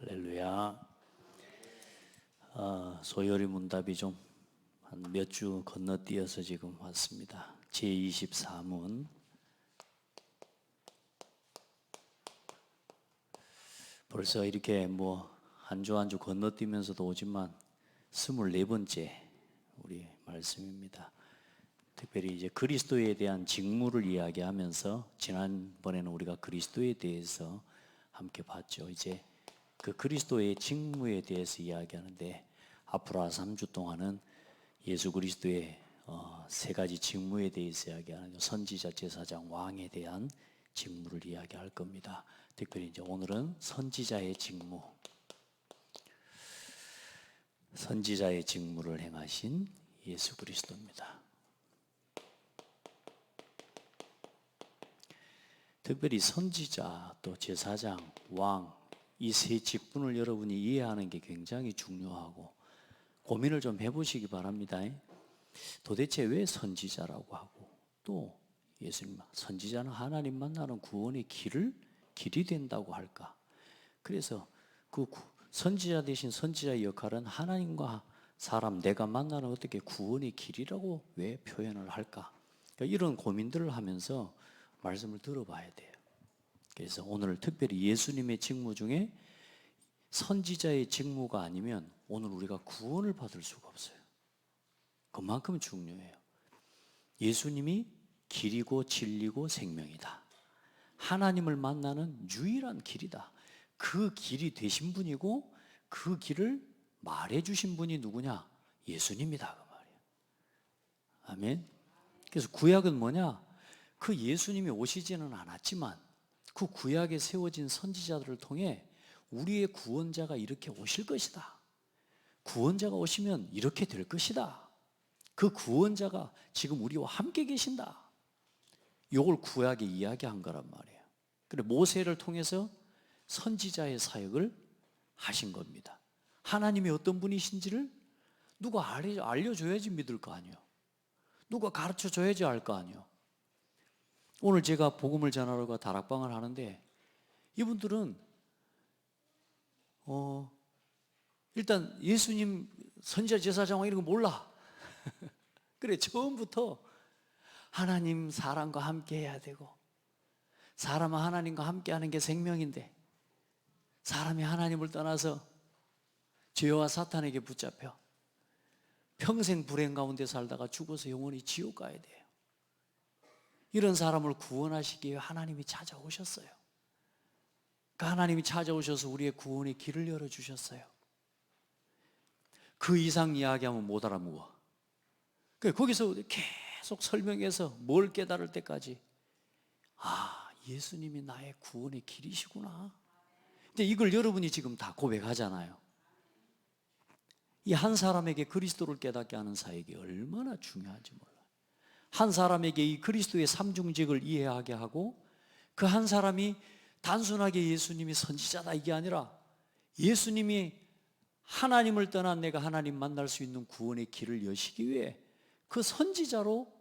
할렐루야. 소요리 문답이 좀 한 몇 주 건너뛰어서 지금 왔습니다. 제24문. 벌써 이렇게 한 주 한 주 건너뛰면서도 오지만 24번째 우리 말씀입니다. 특별히 이제 그리스도에 대한 직무를 이야기하면서 지난번에는 우리가 그리스도에 대해서 함께 봤죠. 이제 그 그리스도의 직무에 대해서 이야기하는데 앞으로 한 3주 동안은 예수 그리스도의 세 가지 직무에 대해서 이야기하는 선지자, 제사장, 왕에 대한 직무를 이야기할 겁니다. 특별히 이제 오늘은 선지자의 직무, 선지자의 직무를 행하신 예수 그리스도입니다. 특별히 선지자, 또 제사장, 왕, 이 세 직분을 여러분이 이해하는 게 굉장히 중요하고 고민을 좀 해보시기 바랍니다. 도대체 왜 선지자라고 하고 또 예수님, 선지자는 하나님 만나는 구원의 길이 된다고 할까? 그래서 그 선지자 대신 선지자의 역할은 하나님과 사람, 내가 만나는 어떻게 구원의 길이라고 왜 표현을 할까? 그러니까 이런 고민들을 하면서 말씀을 들어봐야 돼요. 그래서 오늘 특별히 예수님의 직무 중에 선지자의 직무가 아니면 오늘 우리가 구원을 받을 수가 없어요. 그만큼 중요해요. 예수님이 길이고 진리고 생명이다. 하나님을 만나는 유일한 길이다. 그 길이 되신 분이고 그 길을 말해주신 분이 누구냐? 예수님이다 그 말이에요. 아멘. 그래서 구약은 뭐냐? 그 예수님이 오시지는 않았지만 그 구약에 세워진 선지자들을 통해 우리의 구원자가 이렇게 오실 것이다. 구원자가 오시면 이렇게 될 것이다. 그 구원자가 지금 우리와 함께 계신다. 이걸 구약에 이야기한 거란 말이에요. 그래 모세를 통해서 선지자의 사역을 하신 겁니다. 하나님이 어떤 분이신지를 누가 알려줘야지 믿을 거 아니에요. 누가 가르쳐줘야지 알 거 아니에요. 오늘 제가 복음을 전하러 다락방을 하는데 이분들은 일단 예수님 선지자 제사장 이런 거 몰라. 그래 처음부터 하나님 사람과 함께 해야 되고 사람은 하나님과 함께 하는 게 생명인데 사람이 하나님을 떠나서 죄와 사탄에게 붙잡혀 평생 불행 가운데 살다가 죽어서 영원히 지옥 가야 돼요. 이런 사람을 구원하시기 위해 하나님이 찾아오셨어요. 그 하나님이 찾아오셔서 우리의 구원의 길을 열어주셨어요. 그 이상 이야기하면 못 알아먹어. 거기서 계속 설명해서 뭘 깨달을 때까지 예수님이 나의 구원의 길이시구나. 근데 이걸 여러분이 지금 다 고백하잖아요. 이 한 사람에게 그리스도를 깨닫게 하는 사역이 얼마나 중요한지 몰라요. 한 사람에게 이 그리스도의 삼중직을 이해하게 하고 그 한 사람이 단순하게 예수님이 선지자다 이게 아니라 예수님이 하나님을 떠난 내가 하나님 만날 수 있는 구원의 길을 여시기 위해 그 선지자로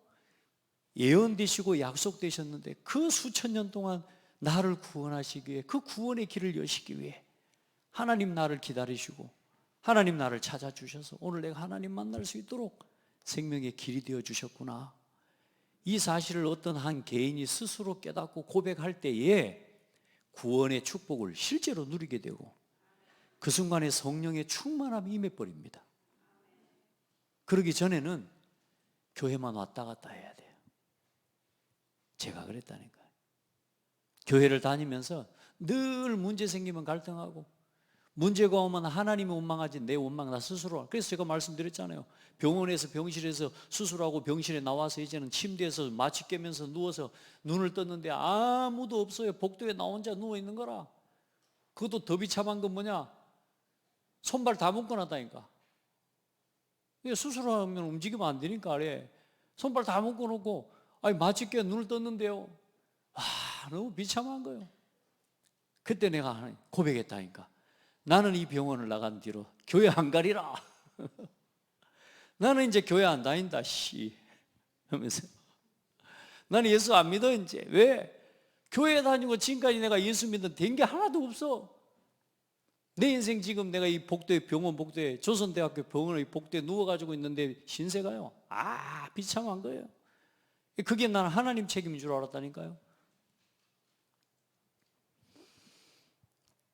예언되시고 약속되셨는데 그 수천 년 동안 나를 구원하시기 위해 그 구원의 길을 여시기 위해 하나님 나를 기다리시고 하나님 나를 찾아주셔서 오늘 내가 하나님 만날 수 있도록 생명의 길이 되어 주셨구나. 이 사실을 어떤 한 개인이 스스로 깨닫고 고백할 때에 구원의 축복을 실제로 누리게 되고 그 순간에 성령의 충만함이 임해버립니다. 그러기 전에는 교회만 왔다 갔다 해야 돼요. 제가 그랬다니까요. 교회를 다니면서 늘 문제 생기면 갈등하고 문제가 오면 하나님이 원망하지 내 원망 나 스스로. 그래서 제가 말씀드렸잖아요. 병원에서 병실에서 수술하고 병실에 나와서 이제는 침대에서 마취 꿰면서 누워서 눈을 떴는데 아무도 없어요. 복도에 나 혼자 누워있는 거라. 그것도 더 비참한 건 뭐냐? 손발 다 묶어놨다니까. 수술하면 움직이면 안 되니까 아래 손발 다 묶어놓고 마취 꿰 눈을 떴는데요. 너무 비참한 거예요. 그때 내가 고백했다니까. 나는 이 병원을 나간 뒤로 교회 안 가리라. 나는 이제 교회 안 다닌다 하면서 나는 예수 안 믿어 이제. 왜? 교회 다니고 지금까지 내가 예수 믿은 된 게 하나도 없어. 내 인생 지금 내가 이 복도에 병원 복도에 조선대학교 병원의 이 복도에 누워가지고 있는데 신세가요. 비참한 거예요. 그게 나는 하나님 책임인 줄 알았다니까요.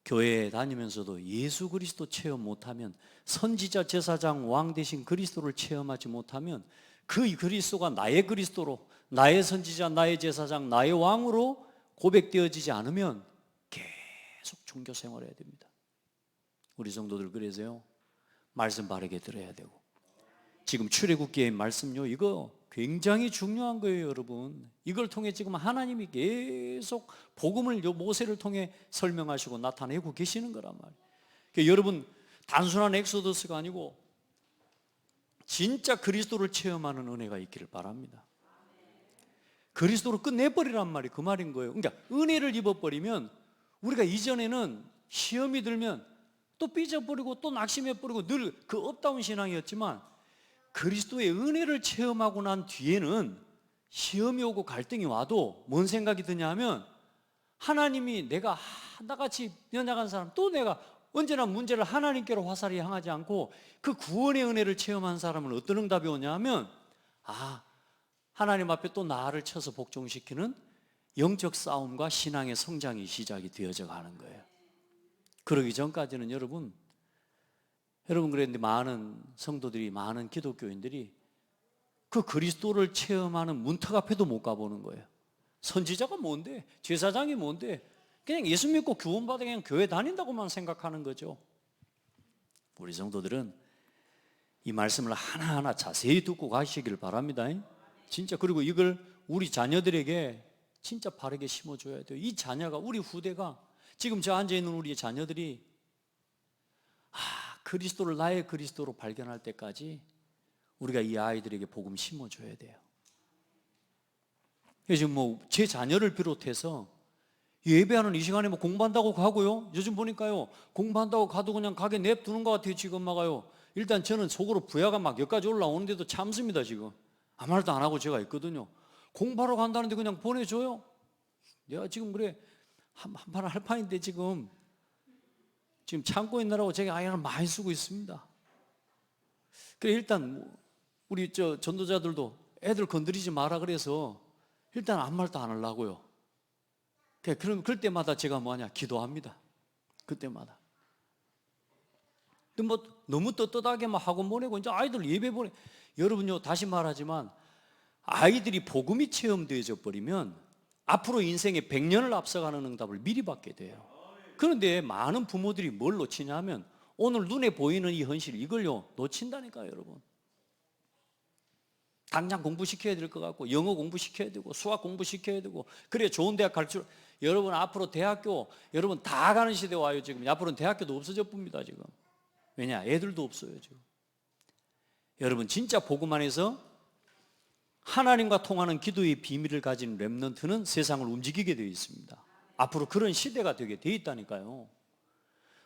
교회에 다니면서도 예수 그리스도 체험 못하면, 선지자, 제사장, 왕 대신 그리스도를 체험하지 못하면 그 그리스도가 나의 그리스도로, 나의 선지자, 나의 제사장, 나의 왕으로 고백되어지지 않으면 계속 종교 생활해야 됩니다. 우리 성도들 그래서요, 말씀 바르게 들어야 되고, 지금 출애굽기의 말씀요, 이거 굉장히 중요한 거예요, 여러분. 이걸 통해 지금 하나님이 계속 복음을 모세를 통해 설명하시고 나타내고 계시는 거란 말이에요. 그러니까 여러분, 단순한 엑소더스가 아니고 진짜 그리스도를 체험하는 은혜가 있기를 바랍니다. 그리스도로 끝내버리란 말이 그 말인 거예요. 그러니까 은혜를 입어버리면 우리가 이전에는 시험이 들면 또 삐져버리고 또 낙심해버리고 늘 그 업다운 신앙이었지만, 그리스도의 은혜를 체험하고 난 뒤에는 시험이 오고 갈등이 와도 뭔 생각이 드냐 하면, 하나님이 내가 나같이 연약한 사람, 또 내가 언제나 문제를 하나님께로 화살이 향하지 않고 그 구원의 은혜를 체험한 사람은 어떤 응답이 오냐 하면, 하나님 앞에 또 나를 쳐서 복종시키는 영적 싸움과 신앙의 성장이 시작이 되어져 가는 거예요. 그러기 전까지는 여러분 그랬는데 많은 성도들이, 많은 기독교인들이 그 그리스도를 체험하는 문턱 앞에도 못 가보는 거예요. 선지자가 뭔데, 제사장이 뭔데, 그냥 예수 믿고 구원받아 그냥 교회 다닌다고만 생각하는 거죠. 우리 성도들은 이 말씀을 하나하나 자세히 듣고 가시길 바랍니다. 진짜. 그리고 이걸 우리 자녀들에게 진짜 바르게 심어줘야 돼요. 이 자녀가, 우리 후대가, 지금 저 앉아있는 우리 자녀들이 그리스도를 나의 그리스도로 발견할 때까지 우리가 이 아이들에게 복음 심어줘야 돼요. 그래서 제 자녀를 비롯해서 예배하는 이 시간에 공부한다고 가고요, 요즘 보니까요 공부한다고 가도 그냥 가게 냅두는 것 같아요. 지금 막아요. 일단 저는 속으로 부야가 막 여기까지 올라오는데도 참습니다. 지금 아무 말도 안 하고 제가 있거든요. 공부하러 간다는데 그냥 보내줘요. 내가 지금 한판 할 판인데 지금 참고 있느라고 제가 아이를 많이 쓰고 있습니다. 그래, 일단 우리 전도자들도 애들 건드리지 마라 그래서 일단 아무 말도 안 하려고요. 그럼 그럴 때마다 제가 기도합니다. 그때마다. 너무 떳떳하게만 학원 보내고 이제 아이들 예배 보내. 여러분요, 다시 말하지만 아이들이 복음이 체험되어져 버리면 앞으로 인생의 100년을 앞서가는 응답을 미리 받게 돼요. 그런데 많은 부모들이 뭘 놓치냐 하면 오늘 눈에 보이는 이 현실, 이걸요 놓친다니까요. 여러분, 당장 공부시켜야 될 것 같고, 영어 공부시켜야 되고, 수학 공부시켜야 되고, 그래 좋은 대학 갈 줄. 여러분, 앞으로 대학교 여러분 다 가는 시대 와요. 지금 앞으로는 대학교도 없어져 봅니다. 지금. 왜냐? 애들도 없어요. 지금. 여러분, 진짜 복음 안에서 하나님과 통하는 기도의 비밀을 가진 렘넌트는 세상을 움직이게 되어 있습니다. 앞으로 그런 시대가 되게 돼 있다니까요.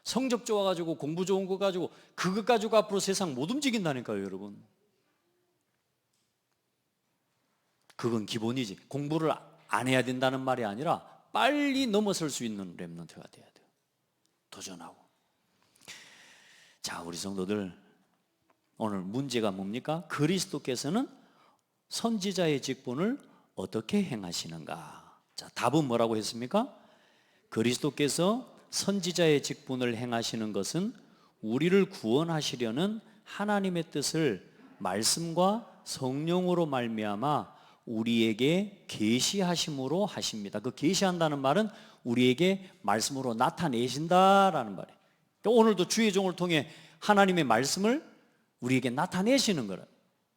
성적 좋아가지고 공부 좋은 거 가지고 그것 가지고 앞으로 세상 못 움직인다니까요. 여러분, 그건 기본이지. 공부를 안 해야 된다는 말이 아니라 빨리 넘어설 수 있는 렘넌트가 돼야 돼요. 도전하고. 자, 우리 성도들, 오늘 문제가 뭡니까? 그리스도께서는 선지자의 직분을 어떻게 행하시는가? 자, 답은 뭐라고 했습니까? 그리스도께서 선지자의 직분을 행하시는 것은 우리를 구원하시려는 하나님의 뜻을 말씀과 성령으로 말미암아 우리에게 계시하심으로 하십니다. 그 계시한다는 말은 우리에게 말씀으로 나타내신다라는 말이에요. 오늘도 주의 종을 통해 하나님의 말씀을 우리에게 나타내시는 거예요.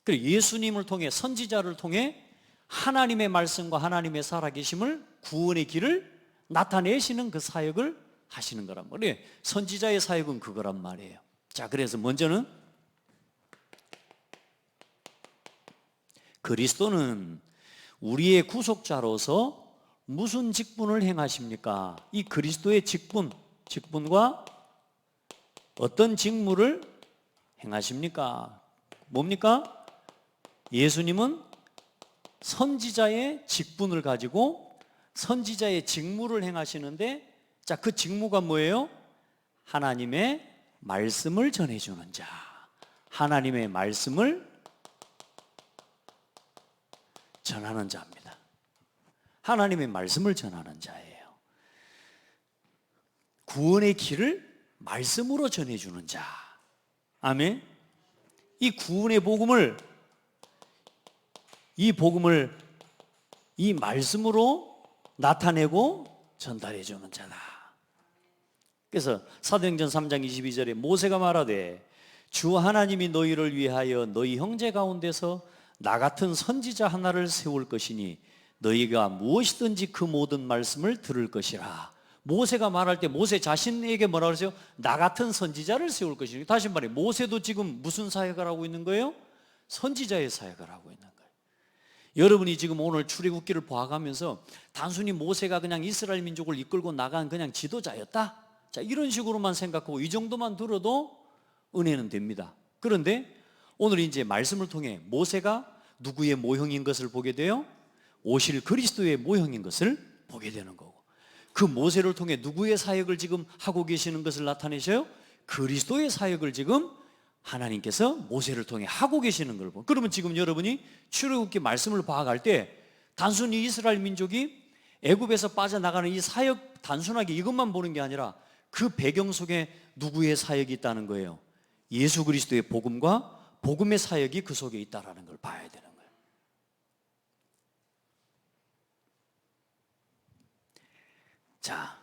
그리고 예수님을 통해, 선지자를 통해 하나님의 말씀과 하나님의 살아계심을, 구원의 길을 나타내시는 그 사역을 하시는 거란 말이에요. 선지자의 사역은 그거란 말이에요. 자, 그래서 먼저는 그리스도는 우리의 구속자로서 무슨 직분을 행하십니까? 이 그리스도의 직분과 어떤 직무를 행하십니까? 뭡니까? 예수님은 선지자의 직분을 가지고 선지자의 직무를 행하시는데, 자, 그 직무가 뭐예요? 하나님의 말씀을 전해주는 자. 하나님의 말씀을 전하는 자입니다. 하나님의 말씀을 전하는 자예요. 구원의 길을 말씀으로 전해주는 자. 아멘. 이 구원의 복음을, 이 복음을 이 말씀으로 나타내고 전달해주는 자다. 그래서 사도행전 3장 22절에 모세가 말하되 주 하나님이 너희를 위하여 너희 형제 가운데서 나 같은 선지자 하나를 세울 것이니 너희가 무엇이든지 그 모든 말씀을 들을 것이라. 모세가 말할 때 모세 자신에게 뭐라 그러세요? 나 같은 선지자를 세울 것이니. 다시 말해, 모세도 지금 무슨 사역을 하고 있는 거예요? 선지자의 사역을 하고 있는 거예요. 여러분이 지금 오늘 출애굽기를 봐가면서 단순히 모세가 그냥 이스라엘 민족을 이끌고 나간 그냥 지도자였다, 자, 이런 식으로만 생각하고 이 정도만 들어도 은혜는 됩니다. 그런데 오늘 이제 말씀을 통해 모세가 누구의 모형인 것을 보게 돼요? 오실 그리스도의 모형인 것을 보게 되는 거고, 그 모세를 통해 누구의 사역을 지금 하고 계시는 것을 나타내셔요? 그리스도의 사역을 지금 하나님께서 모세를 통해 하고 계시는 걸 보고, 그러면 지금 여러분이 출애굽기 말씀을 봐갈 때 단순히 이스라엘 민족이 애굽에서 빠져나가는 이 사역, 단순하게 이것만 보는 게 아니라 그 배경 속에 누구의 사역이 있다는 거예요? 예수 그리스도의 복음과 복음의 사역이 그 속에 있다는 걸 봐야 되는 거예요. 자,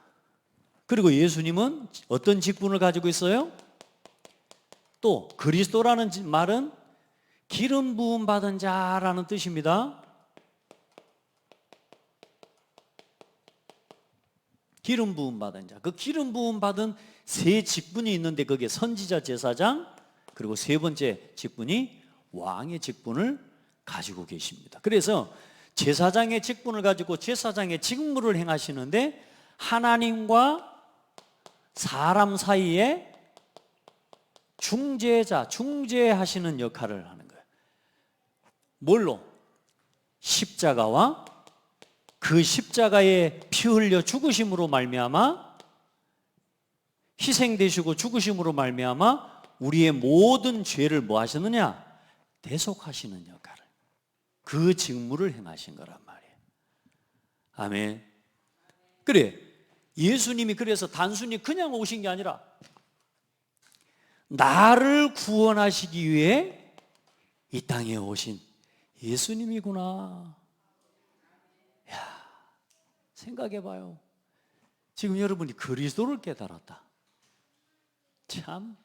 그리고 예수님은 어떤 직분을 가지고 있어요? 또 그리스도라는 말은 기름 부음 받은 자라는 뜻입니다. 기름 부음 받은 자. 그 기름 부음 받은 세 직분이 있는데 거기에 선지자, 제사장, 그리고 세 번째 직분이 왕의 직분을 가지고 계십니다. 그래서 제사장의 직분을 가지고 제사장의 직무를 행하시는데 하나님과 사람 사이에 중재자, 중재하시는 역할을 하는 거예요. 뭘로? 십자가와 그 십자가에 피 흘려 죽으심으로 말미암아, 희생되시고 죽으심으로 말미암아 우리의 모든 죄를 뭐 하셨느냐? 대속하시는 역할을, 그 직무를 행하신 거란 말이에요. 아멘. 그래, 예수님이 그래서 단순히 그냥 오신 게 아니라 나를 구원하시기 위해 이 땅에 오신 예수님이구나. 야, 생각해봐요. 지금 여러분이 그리스도를 깨달았다. 참.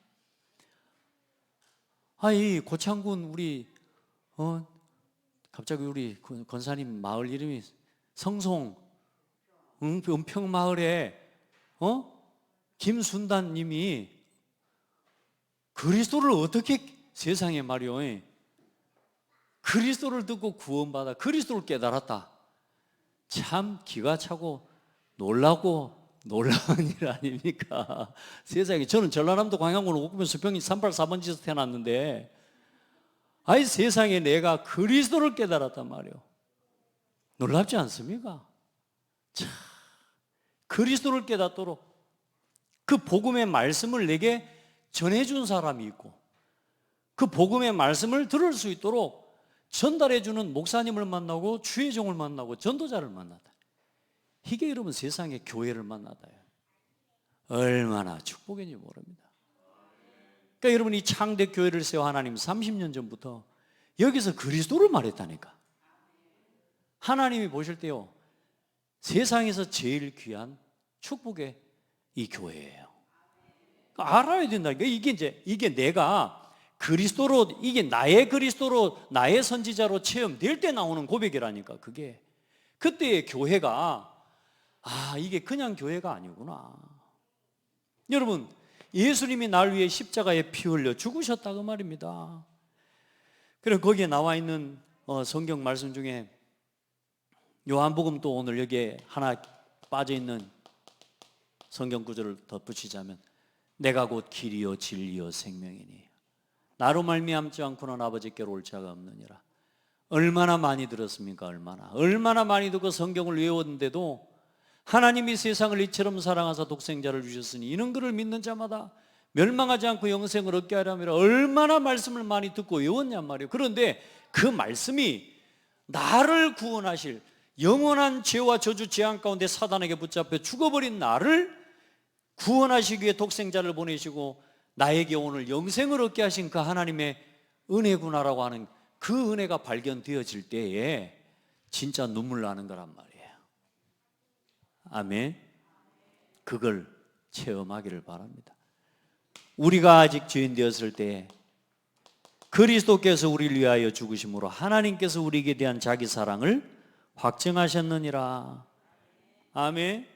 이 고창군 우리 갑자기 우리 권사님 마을 이름이 성송 은평 마을에 김순단님이 그리스도를 어떻게 세상에 말이요, 그리스도를 듣고 구원받아 그리스도를 깨달았다. 참 기가 차고 놀라운 일 아닙니까? 세상에, 저는 전라남도 광양군 옥구면 수평이 384번지에서 태어났는데 세상에 내가 그리스도를 깨달았단 말이에요. 놀랍지 않습니까? 참, 그리스도를 깨닫도록 그 복음의 말씀을 내게 전해준 사람이 있고, 그 복음의 말씀을 들을 수 있도록 전달해주는 목사님을 만나고 주의 종을 만나고 전도자를 만났다. 이게 여러분 세상에 교회를 만나다요, 얼마나 축복인지 모릅니다. 그러니까 여러분, 이 창대 교회를 세워 하나님 30년 전부터 여기서 그리스도를 말했다니까. 하나님이 보실 때요, 세상에서 제일 귀한 축복의 이 교회예요. 알아야 된다니까. 이게 내가 그리스도로, 이게 나의 그리스도로, 나의 선지자로 체험될 때 나오는 고백이라니까. 그게 그때의 교회가 이게 그냥 교회가 아니구나. 여러분, 예수님이 날 위해 십자가에 피 흘려 죽으셨다 그 말입니다. 그럼 거기에 나와 있는 성경 말씀 중에 요한복음, 또 오늘 여기에 하나 빠져있는 성경 구절을 덧붙이자면 내가 곧 길이요 진리요 생명이니 나로 말미암지 않고는 아버지께로 올 자가 없느니라. 얼마나 많이 들었습니까? 얼마나 많이 듣고 성경을 외웠는데도 하나님이 세상을 이처럼 사랑하사 독생자를 주셨으니 이는 그를 믿는 자마다 멸망하지 않고 영생을 얻게 하려 함이라. 얼마나 말씀을 많이 듣고 외웠냔 말이에요. 그런데 그 말씀이 나를 구원하실, 영원한 죄와 저주 재앙 가운데 사단에게 붙잡혀 죽어버린 나를 구원하시기 위해 독생자를 보내시고 나에게 오늘 영생을 얻게 하신 그 하나님의 은혜구나라고 하는 그 은혜가 발견되어질 때에 진짜 눈물 나는 거란 말이에요. 아멘. 그걸 체험하기를 바랍니다. 우리가 아직 죄인 되었을 때 그리스도께서 우리를 위하여 죽으심으로 하나님께서 우리에게 대한 자기 사랑을 확증하셨느니라. 아멘.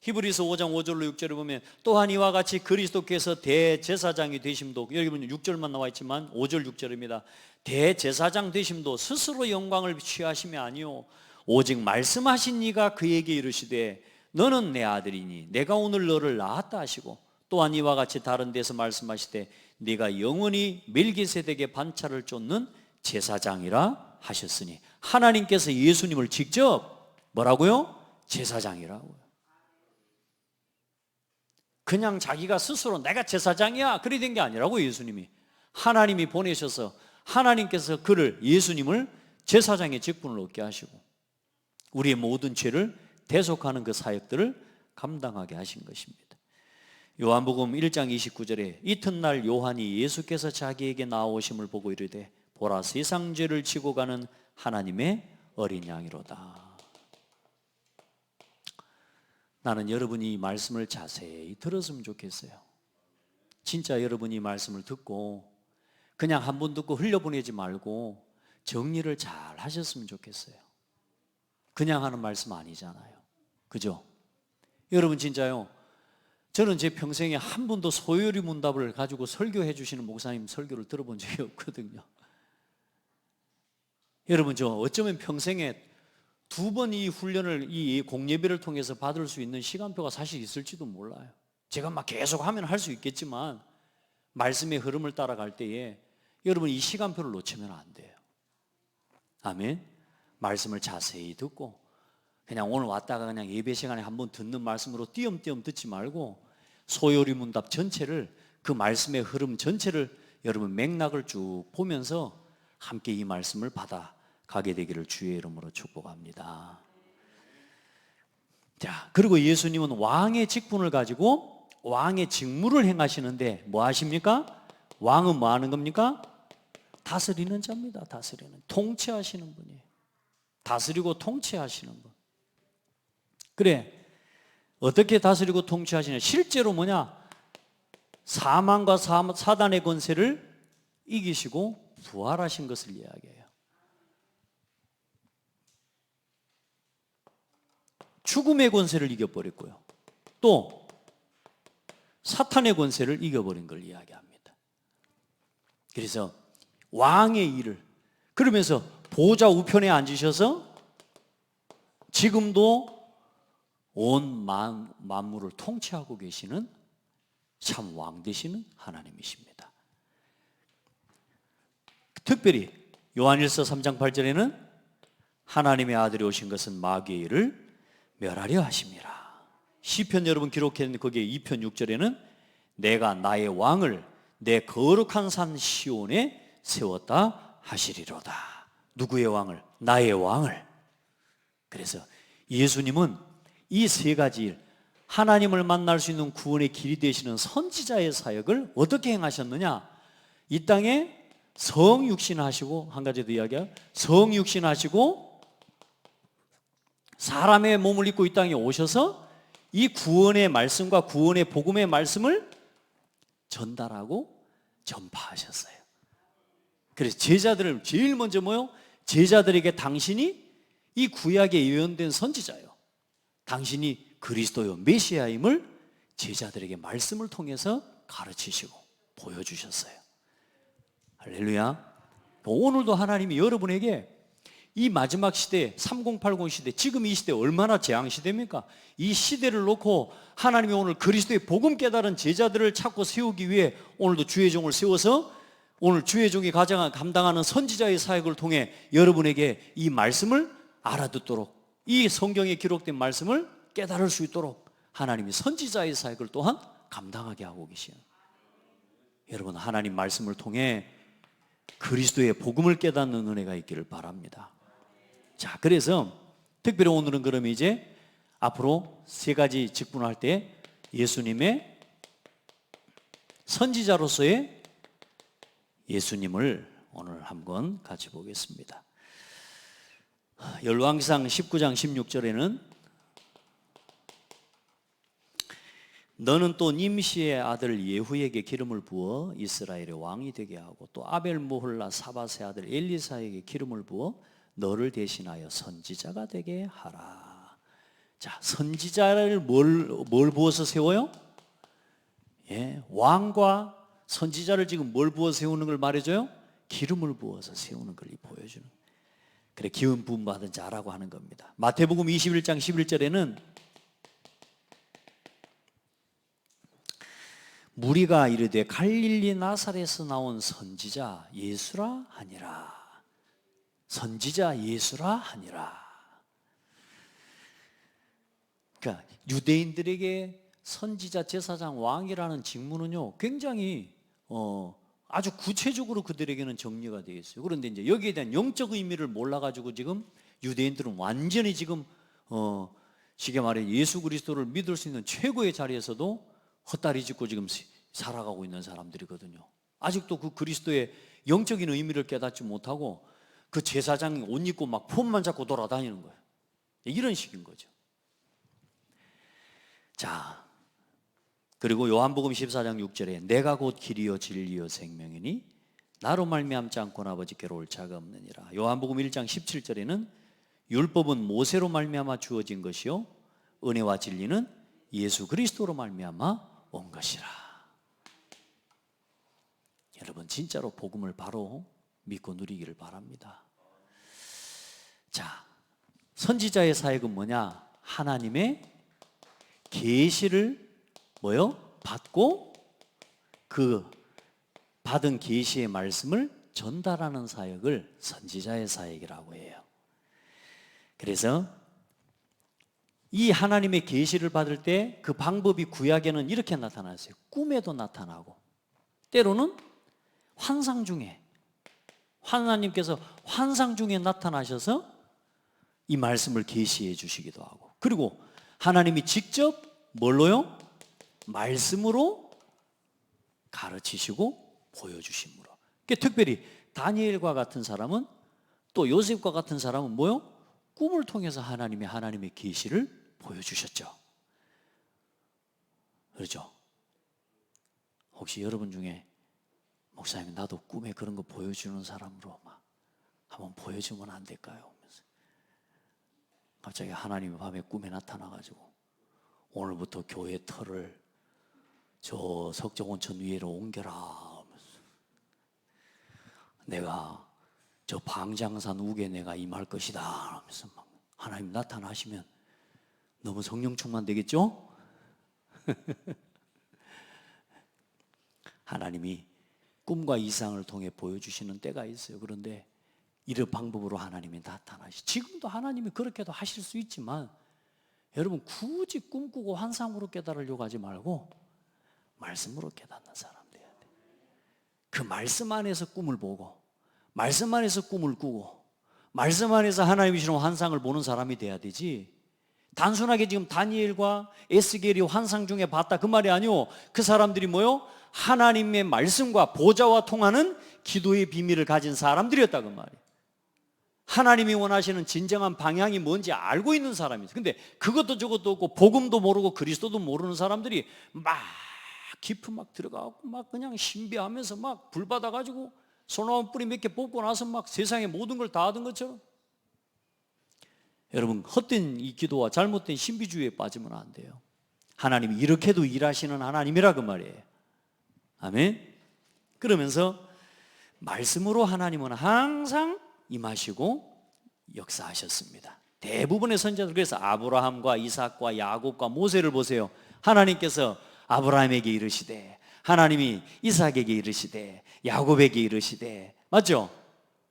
히브리서 5장 5절로 6절을 보면 또한 이와 같이 그리스도께서 대제사장이 되심도, 여기 보면 6절만 나와 있지만 5절 6절입니다. 대제사장 되심도 스스로 영광을 취하심이 아니요 오직 말씀하신 이가 그에게 이르시되 너는 내 아들이니 내가 오늘 너를 낳았다 하시고 또한 이와 같이 다른 데서 말씀하시되 네가 영원히 멜기세덱의 반차를 쫓는 제사장이라 하셨으니 하나님께서 예수님을 직접 뭐라고요? 제사장이라고요. 그냥 자기가 스스로 내가 제사장이야 그래 된 게 아니라고. 예수님이 하나님이 보내셔서 하나님께서 그를, 예수님을 제사장의 직분을 얻게 하시고 우리의 모든 죄를 대속하는 그 사역들을 감당하게 하신 것입니다. 요한복음 1장 29절에 이튿날 요한이 예수께서 자기에게 나오심을 보고 이르되 보라 세상 죄를 지고 가는 하나님의 어린 양이로다. 나는 여러분이 이 말씀을 자세히 들었으면 좋겠어요. 진짜 여러분이 이 말씀을 듣고 그냥 한 번 듣고 흘려보내지 말고 정리를 잘 하셨으면 좋겠어요. 그냥 하는 말씀 아니잖아요. 그죠? 여러분 진짜요, 저는 제 평생에 한 번도 소요리 문답을 가지고 설교해 주시는 목사님 설교를 들어본 적이 없거든요. 여러분 저 어쩌면 평생에 2번 이 훈련을, 이 공예배를 통해서 받을 수 있는 시간표가 사실 있을지도 몰라요. 제가 막 계속 하면 할 수 있겠지만 말씀의 흐름을 따라갈 때에 여러분 이 시간표를 놓치면 안 돼요. 아멘. 말씀을 자세히 듣고 그냥 오늘 왔다가 그냥 예배 시간에 한번 듣는 말씀으로 띄엄띄엄 듣지 말고 소요리 문답 전체를, 그 말씀의 흐름 전체를 여러분 맥락을 쭉 보면서 함께 이 말씀을 받아가게 되기를 주의 이름으로 축복합니다. 자, 그리고 예수님은 왕의 직분을 가지고 왕의 직무를 행하시는데 뭐 하십니까? 왕은 뭐 하는 겁니까? 다스리는 자입니다. 다스리는, 통치하시는 분이에요. 다스리고 통치하시는 분. 그래, 어떻게 다스리고 통치하시냐? 실제로 뭐냐? 사망과 사단의 권세를 이기시고 부활하신 것을 이야기해요. 죽음의 권세를 이겨버렸고요, 또 사탄의 권세를 이겨버린 걸 이야기합니다. 그래서 왕의 일을, 그러면서 보좌 우편에 앉으셔서 지금도 온 만물을 통치하고 계시는 참 왕 되시는 하나님이십니다. 특별히 요한일서 3장 8절에는 하나님의 아들이 오신 것은 마귀의 일을 멸하려 하심이라. 시편 여러분 기록했는데 거기에 2편 6절에는 내가 나의 왕을 내 거룩한 산 시온에 세웠다 하시리로다. 누구의 왕을? 나의 왕을. 그래서 예수님은 이 세 가지 일, 하나님을 만날 수 있는 구원의 길이 되시는 선지자의 사역을 어떻게 행하셨느냐? 이 땅에 성육신하시고, 한 가지 더 이야기해요. 성육신하시고 사람의 몸을 입고 이 땅에 오셔서 이 구원의 말씀과 구원의 복음의 말씀을 전달하고 전파하셨어요. 그래서 제자들을 제일 먼저 뭐요? 제자들에게 당신이 이 구약에 예언된 선지자요, 당신이 그리스도요 메시아임을 제자들에게 말씀을 통해서 가르치시고 보여주셨어요. 할렐루야. 오늘도 하나님이 여러분에게 이 마지막 시대, 3080 시대, 지금 이 시대 얼마나 재앙 시대입니까? 이 시대를 놓고 하나님이 오늘 그리스도의 복음 깨달은 제자들을 찾고 세우기 위해 오늘도 주의 종을 세워서 오늘 주의 종이 감당하는 선지자의 사역을 통해 여러분에게 이 말씀을 알아듣도록, 이 성경에 기록된 말씀을 깨달을 수 있도록 하나님이 선지자의 사역을 또한 감당하게 하고 계시는, 여러분 하나님 말씀을 통해 그리스도의 복음을 깨닫는 은혜가 있기를 바랍니다. 자, 그래서 특별히 오늘은 그러면 이제 앞으로 세 가지 직분을 할 때 예수님의 선지자로서의 예수님을 오늘 한번 같이 보겠습니다. 열왕기상 19장 16절에는 너는 또 님시의 아들 예후에게 기름을 부어 이스라엘의 왕이 되게 하고 또 아벨 모홀라 사밧의 아들 엘리사에게 기름을 부어 너를 대신하여 선지자가 되게 하라. 자, 선지자를 뭘 부어서 세워요? 예, 왕과 선지자를 지금 뭘 부어 세우는 걸 말해줘요? 기름을 부어서 세우는 걸 보여주는. 그래, 기름 부음 받은 자라고 하는 겁니다. 마태복음 21장 11절에는 무리가 이르되 갈릴리 나사렛에서 나온 선지자 예수라 하니라. 선지자 예수라 하니라. 그러니까 유대인들에게 선지자, 제사장, 왕이라는 직무는요 굉장히 아주 구체적으로 그들에게는 정리가 되어 있어요. 그런데 이제 여기에 대한 영적 의미를 몰라가지고 지금 유대인들은 완전히 지금 쉽게 말해 예수 그리스도를 믿을 수 있는 최고의 자리에서도 헛다리 짚고 지금 살아가고 있는 사람들이거든요. 아직도 그 그리스도의 영적인 의미를 깨닫지 못하고 그 제사장이 옷 입고 막 폼만 잡고 돌아다니는 거예요. 이런 식인 거죠. 자, 그리고 요한복음 14장 6절에 내가 곧 길이요 진리요 생명이니 나로 말미암지 않고는 아버지께로 올 자가 없느니라. 요한복음 1장 17절에는 율법은 모세로 말미암아 주어진 것이요 은혜와 진리는 예수 그리스도로 말미암아 온 것이라. 여러분 진짜로 복음을 바로 믿고 누리기를 바랍니다. 자, 선지자의 사역은 뭐냐? 하나님의 계시를 받고 그 받은 계시의 말씀을 전달하는 사역을 선지자의 사역이라고 해요. 그래서 이 하나님의 계시를 받을 때 그 방법이 구약에는 이렇게 나타났어요. 꿈에도 나타나고 때로는 환상 중에, 하나님께서 환상 중에 나타나셔서 이 말씀을 계시해 주시기도 하고, 그리고 하나님이 직접 뭘로요? 말씀으로 가르치시고 보여주심으로. 특별히 다니엘과 같은 사람은, 또 요셉과 같은 사람은 꿈을 통해서 하나님의 계시를 보여주셨죠. 그렇죠? 혹시 여러분 중에 목사님 나도 꿈에 그런 거 보여주는 사람으로 막 한번 보여주면 안 될까요? 갑자기 하나님이 밤에 꿈에 나타나가지고 오늘부터 교회 터를 저 석정원천 위로 옮겨라 하면서 내가 저 방장산 우에 내가 임할 것이다 하면서 막 하나님 나타나시면 너무 성령 충만 되겠죠? 하나님이 꿈과 이상을 통해 보여주시는 때가 있어요. 그런데 이런 방법으로 하나님이 나타나시. 지금도 하나님이 그렇게도 하실 수 있지만 여러분 굳이 꿈꾸고 환상으로 깨달으려고 하지 말고 말씀으로 깨닫는 사람 돼야 돼. 그 말씀 안에서 꿈을 보고 말씀 안에서 꿈을 꾸고 말씀 안에서 하나님이 주시는 환상을 보는 사람이 돼야 되지, 단순하게 지금 다니엘과 에스겔이 환상 중에 봤다 그 말이 아니오. 그 사람들이 하나님의 말씀과 보좌와 통하는 기도의 비밀을 가진 사람들이었다 그 말이에요. 하나님이 원하시는 진정한 방향이 뭔지 알고 있는 사람이죠. 근데 그것도 저것도 없고 복음도 모르고 그리스도도 모르는 사람들이 막 깊이 막 들어가고 막 그냥 신비하면서 막 불 받아가지고 소나무 뿌리 몇 개 뽑고 나서 막 세상의 모든 걸 다 하던 것처럼. 여러분 헛된 이 기도와 잘못된 신비주의에 빠지면 안 돼요. 하나님이 이렇게도 일하시는 하나님이라 그 말이에요. 아멘. 그러면서 말씀으로 하나님은 항상 임하시고 역사하셨습니다. 대부분의 선지자들, 그래서 아브라함과 이삭과 야곱과 모세를 보세요. 하나님께서 아브라함에게 이르시되, 하나님이 이삭에게 이르시되, 야곱에게 이르시되, 맞죠?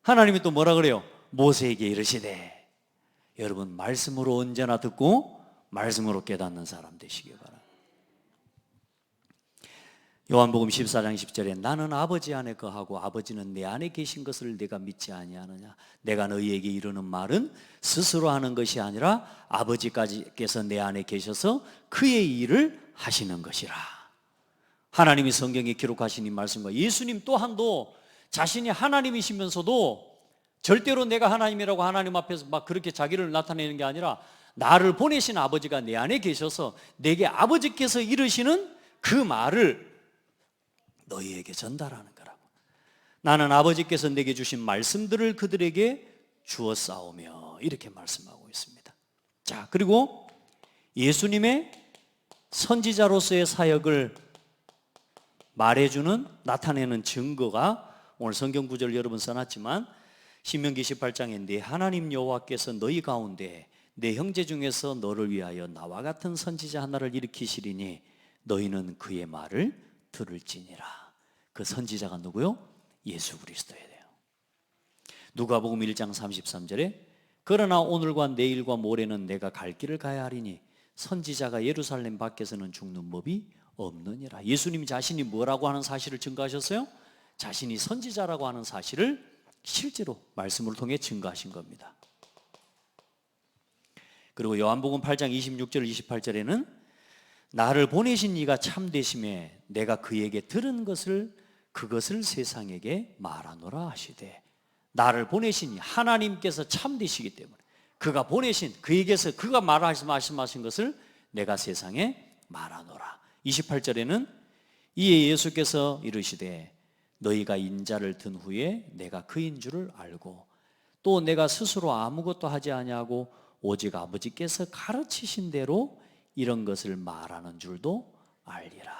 하나님이 또 뭐라 그래요? 모세에게 이르시되. 여러분 말씀으로 언제나 듣고 말씀으로 깨닫는 사람 되시기 바랍니다. 요한복음 14장 10절에 나는 아버지 안에 거하고 아버지는 내 안에 계신 것을 내가 믿지 아니하느냐. 내가 너희에게 이르는 말은 스스로 하는 것이 아니라 아버지께서 내 안에 계셔서 그의 일을 하시는 것이라. 하나님이 성경에 기록하신 이 말씀과 예수님 또한도 자신이 하나님이시면서도 절대로 내가 하나님이라고 하나님 앞에서 막 그렇게 자기를 나타내는 게 아니라 나를 보내신 아버지가 내 안에 계셔서 내게 아버지께서 이르시는 그 말을 너희에게 전달하는 거라고. 나는 아버지께서 내게 주신 말씀들을 그들에게 주었사오며 이렇게 말씀하고 있습니다. 자, 그리고 예수님의 선지자로서의 사역을 말해주는, 나타내는 증거가 오늘 성경 구절 여러분 써놨지만 신명기 18장에 내 하나님 여호와께서 너희 가운데 내 형제 중에서 너를 위하여 나와 같은 선지자 하나를 일으키시리니 너희는 그의 말을 들을지니라. 그 선지자가 누구요? 예수 그리스도예요. 누가복음 1장 33절에 그러나 오늘과 내일과 모레는 내가 갈 길을 가야 하리니 선지자가 예루살렘 밖에서는 죽는 법이 없느니라. 예수님 자신이 뭐라고 하는 사실을 증거하셨어요? 자신이 선지자라고 하는 사실을 실제로 말씀을 통해 증거하신 겁니다. 그리고 요한복음 8장 26절 28절에는 나를 보내신 이가 참되심에 내가 그에게 들은 것을 그것을 세상에게 말하노라 하시되, 나를 보내신 이 하나님께서 참되시기 때문에 그가 보내신 그에게서 그가 말씀하신 것을 내가 세상에 말하노라. 28절에는 이에 예수께서 이르시되 너희가 인자를 든 후에 내가 그인 줄을 알고 또 내가 스스로 아무것도 하지 아니하고 오직 아버지께서 가르치신 대로 이런 것을 말하는 줄도 알리라.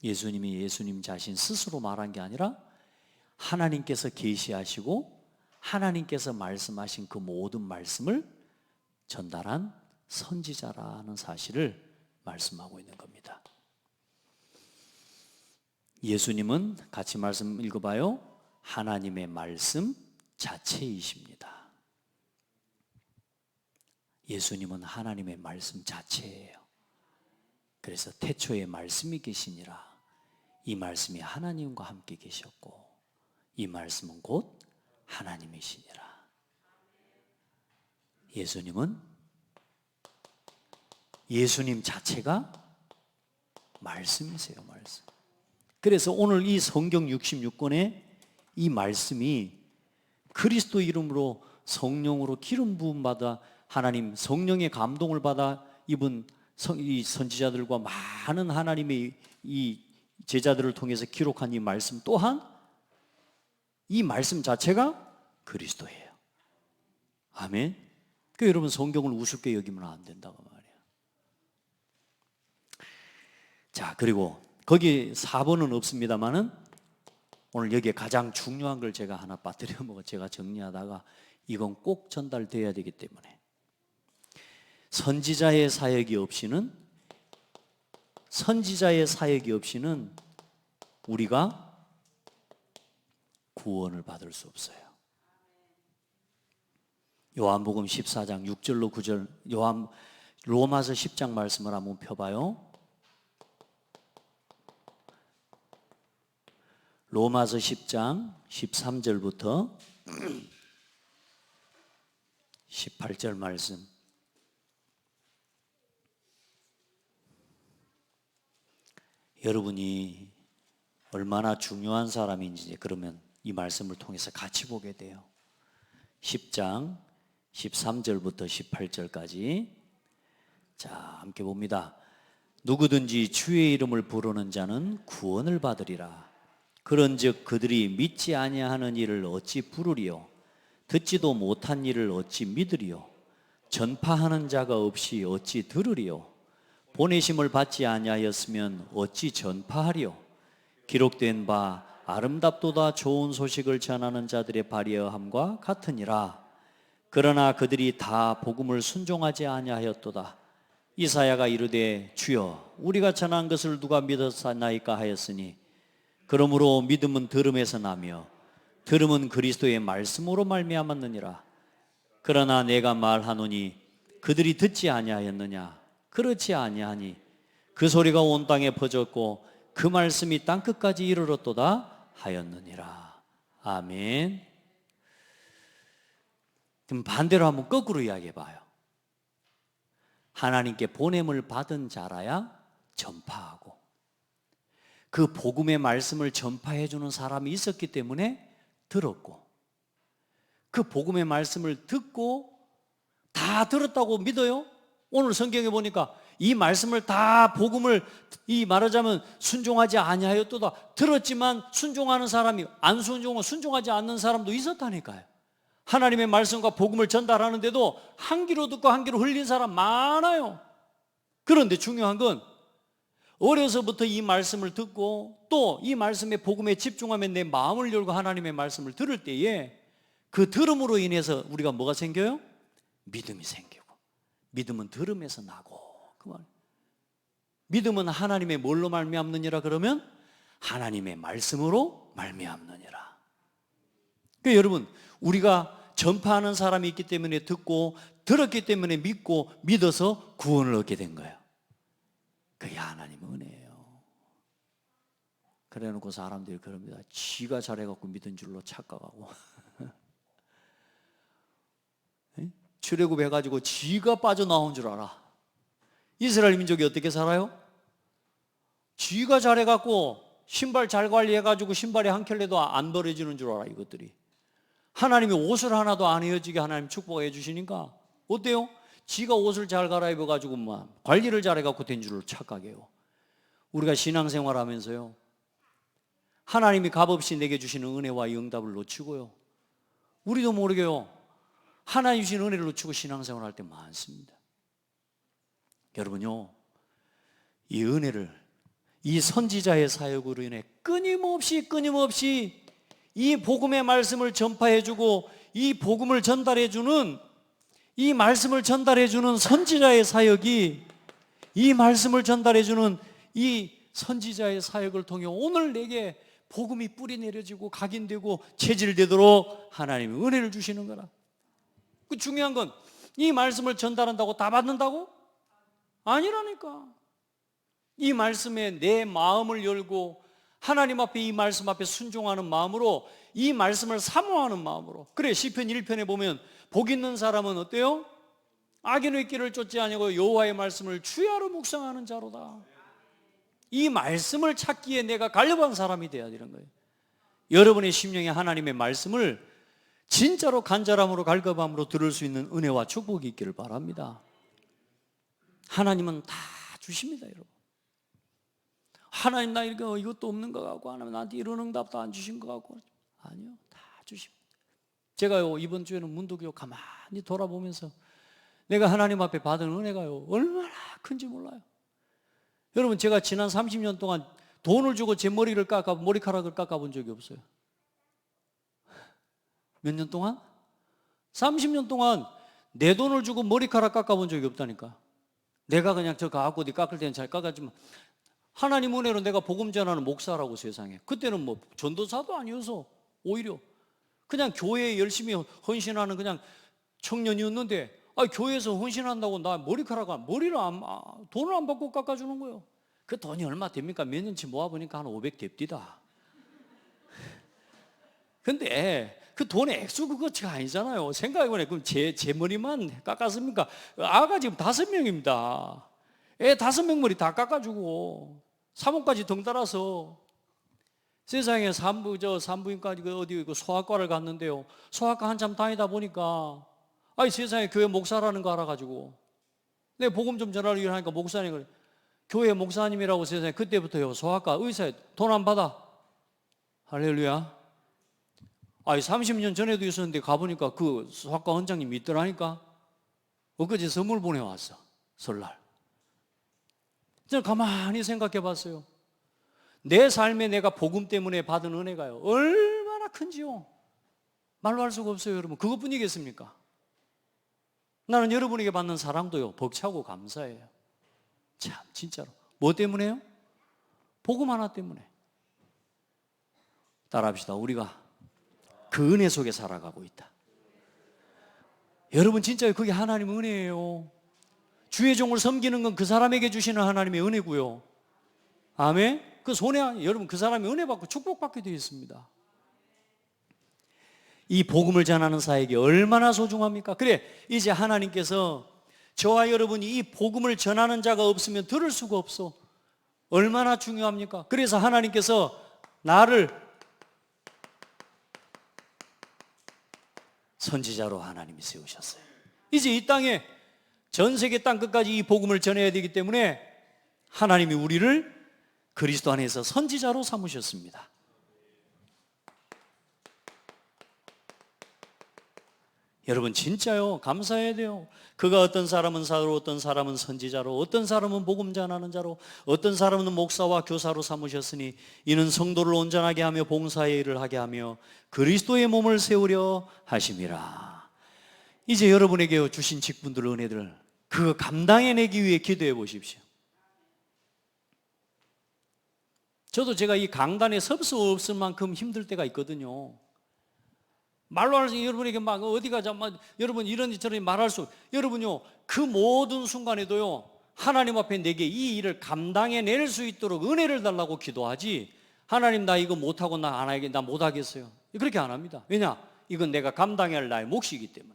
예수님이 예수님 자신 스스로 말한 게 아니라 하나님께서 계시하시고 하나님께서 말씀하신 그 모든 말씀을 전달한 선지자라는 사실을 말씀하고 있는 겁니다. 예수님은 같이 말씀 읽어봐요. 하나님의 말씀 자체이십니다. 예수님은 하나님의 말씀 자체예요. 그래서 태초에 말씀이 계시니라. 이 말씀이 하나님과 함께 계셨고 이 말씀은 곧 하나님이시니라. 예수님은 예수님 자체가 말씀이세요. 말씀. 그래서 오늘 이 성경 66권의 이 말씀이 그리스도 이름으로 성령으로 기름 부음 받아 하나님 성령의 감동을 받아 입은 이 선지자들과 많은 하나님의 이 제자들을 통해서 기록한 이 말씀 또한 이 말씀 자체가 그리스도예요. 아멘. 그 여러분 성경을 우습게 여기면 안 된다고 말이에요. 자, 그리고 거기 4번은 없습니다만은 오늘 여기에 가장 중요한 걸 제가 하나 빠뜨려 먹어 제가 정리하다가 이건 꼭 전달돼야 되기 때문에 선지자의 사역이 없이는 우리가 구원을 받을 수 없어요. 요한복음 14장 6절로 9절 로마서 10장 말씀을 한번 펴봐요. 로마서 10장 13절부터 18절 말씀. 여러분이 얼마나 중요한 사람인지 그러면 이 말씀을 통해서 같이 보게 돼요. 10장 13절부터 18절까지 자, 함께 봅니다. 누구든지 주의 이름을 부르는 자는 구원을 받으리라. 그런즉 그들이 믿지 아니하는 일을 어찌 부르리요? 듣지도 못한 일을 어찌 믿으리요? 전파하는 자가 없이 어찌 들으리요? 보내심을 받지 아니하였으면 어찌 전파하리요? 기록된 바 아름답도다 좋은 소식을 전하는 자들의 발이어함과 같으니라. 그러나 그들이 다 복음을 순종하지 아니하였도다. 이사야가 이르되 주여 우리가 전한 것을 누가 믿었나이까 하였으니 그러므로 믿음은 들음에서 나며 들음은 그리스도의 말씀으로 말미암았느니라. 그러나 내가 말하노니 그들이 듣지 아니하였느냐? 그렇지 아니하니 그 소리가 온 땅에 퍼졌고 그 말씀이 땅끝까지 이르렀도다 하였느니라. 아멘. 그럼 반대로 한번 거꾸로 이야기해 봐요. 하나님께 보냄을 받은 자라야 전파하고, 그 복음의 말씀을 전파해 주는 사람이 있었기 때문에 들었고, 그 복음의 말씀을 듣고 다 들었다고 믿어요? 오늘 성경에 보니까 이 말씀을 다 복음을 이 말하자면 순종하지 아니하였도다. 들었지만 순종하는 사람이 안 순종하고 순종하지 않는 사람도 있었다니까요. 하나님의 말씀과 복음을 전달하는데도 한 귀로 듣고 한 귀로 흘린 사람 많아요. 그런데 중요한 건 어려서부터 이 말씀을 듣고 또 이 말씀의 복음에 집중하면 내 마음을 열고 하나님의 말씀을 들을 때에 그 들음으로 인해서 우리가 뭐가 생겨요? 믿음이 생기고, 믿음은 들음에서 나고, 그 말. 믿음은 하나님의 뭘로 말미암느니라 그러면 하나님의 말씀으로 말미암느니라. 그러니까 여러분, 우리가 전파하는 사람이 있기 때문에 듣고, 들었기 때문에 믿고, 믿어서 구원을 얻게 된 거예요. 그게 하나님의 은혜예요. 그래놓고 사람들이 그럽니다. 지가 잘해갖고 믿은 줄로 착각하고 출애굽해가지고 지가 빠져나온 줄 알아. 이스라엘 민족이 어떻게 살아요? 지가 잘해갖고 신발 잘 관리해가지고 신발에 한 켤레도 안 버려지는 줄 알아. 이것들이 하나님이 옷을 하나도 안 헤어지게 하나님 축복해 주시니까 어때요? 지가 옷을 잘 갈아입어가지고 막 관리를 잘해갖고 된 줄로 착각해요. 우리가 신앙생활 하면서요, 하나님이 값없이 내게 주시는 은혜와 응답을 놓치고요, 우리도 모르게요 하나님 주신 은혜를 놓치고 신앙생활 할 때 많습니다. 여러분요, 이 은혜를 이 선지자의 사역으로 인해 끊임없이 이 복음의 말씀을 전파해주고 이 복음을 전달해주는, 이 말씀을 전달해주는 선지자의 사역이, 이 말씀을 전달해주는 이 선지자의 사역을 통해 오늘 내게 복음이 뿌리 내려지고 각인되고 체질되도록 하나님이 은혜를 주시는 거라. 그 중요한 건 이 말씀을 전달한다고 다 받는다고? 아니라니까. 이 말씀에 내 마음을 열고 하나님 앞에 이 말씀 앞에 순종하는 마음으로, 이 말씀을 사모하는 마음으로. 그래, 시편 1편에 보면 복 있는 사람은 어때요? 악인의 길을 쫓지 아니하고 여호와의 말씀을 주야로 묵상하는 자로다. 이 말씀을 찾기에 내가 갈급한 사람이 돼야 되는 거예요. 여러분의 심령에 하나님의 말씀을 진짜로 간절함으로 갈급함으로 들을 수 있는 은혜와 축복이 있기를 바랍니다. 하나님은 다 주십니다, 여러분. 하나님 나 이것도 없는 것 같고, 하나님 나한테 이런 응답도 안 주신 것 같고. 아니요, 다 주십니다. 제가요 이번 주에는 문득요 가만히 돌아보면서 내가 하나님 앞에 받은 은혜가요 얼마나 큰지 몰라요. 여러분, 제가 지난 30년 동안 돈을 주고 제 머리카락을 깎아본 적이 없어요. 몇 년 동안? 30년 동안 내 돈을 주고 머리카락 깎아본 적이 없다니까. 내가 그냥 저 가갖고 어디 깎을 때는 잘 깎았지만, 하나님 은혜로 내가 복음 전하는 목사라고 세상에. 그때는 뭐 전도사도 아니어서 오히려 그냥 교회에 열심히 헌신하는 그냥 청년이었는데, 교회에서 헌신한다고 나 돈을 안 받고 깎아주는 거예요. 그 돈이 얼마 됩니까? 몇 년치 모아보니까 한 500 됩디다. 근데 그 돈의 액수 그거가 아니잖아요. 생각해보니 그럼 제 머리만 깎았습니까? 아가 지금 5명입니다. 애 5명 머리 다 깎아주고 사모까지 덩달아서 세상에 산부인과 어디 소아과를 갔는데요. 소아과 한참 다니다 보니까 세상에 교회 목사라는 거 알아가지고 내 복음 좀 전하러 일하니까 목사님, 교회 목사님이라고 세상에 그때부터요 소아과 의사에 돈 안 받아. 할렐루야. 30년 전에도 있었는데 가보니까 그 소아과 원장님이 있더라니까. 엊그제 선물 보내왔어, 설날. 저는 가만히 생각해 봤어요. 내 삶에 내가 복음 때문에 받은 은혜가요 얼마나 큰지요 말로 할 수가 없어요. 여러분, 그것뿐이겠습니까? 나는 여러분에게 받는 사랑도요 벅차고 감사해요. 참 진짜로. 뭐 때문에요? 복음 하나 때문에. 따라합시다. 우리가 그 은혜 속에 살아가고 있다. 여러분 진짜 그게 하나님의 은혜예요. 주의 종을 섬기는 건 그 사람에게 주시는 하나님의 은혜고요. 아멘. 그 손에 여러분 그 사람이 은혜 받고 축복받게 되어 있습니다. 이 복음을 전하는 사역이 얼마나 소중합니까? 그래, 이제 하나님께서 저와 여러분이 이 복음을 전하는 자가 없으면 들을 수가 없어. 얼마나 중요합니까? 그래서 하나님께서 나를 선지자로 하나님이 세우셨어요. 이제 이 땅에 전 세계 땅 끝까지 이 복음을 전해야 되기 때문에 하나님이 우리를 그리스도 안에서 선지자로 삼으셨습니다. 여러분 진짜요, 감사해야 돼요. 그가 어떤 사람은 사도로, 어떤 사람은 선지자로, 어떤 사람은 복음 전하는 자로, 어떤 사람은 목사와 교사로 삼으셨으니 이는 성도를 온전하게 하며 봉사의 일을 하게 하며 그리스도의 몸을 세우려 하심이라. 이제 여러분에게 주신 직분들, 은혜들 그 감당해내기 위해 기도해 보십시오. 저도 제가 이 강단에 설 수 없을 만큼 힘들 때가 있거든요. 말로 할 수, 여러분에게 막 어디 가자, 막 여러분 이런 저런 말할 수, 여러분요, 그 모든 순간에도요, 하나님 앞에 내게 이 일을 감당해낼 수 있도록 은혜를 달라고 기도하지, 하나님 나 이거 못하고 나 안 하겠, 나 못하겠어요. 그렇게 안 합니다. 왜냐? 이건 내가 감당해야 할 나의 몫이기 때문에.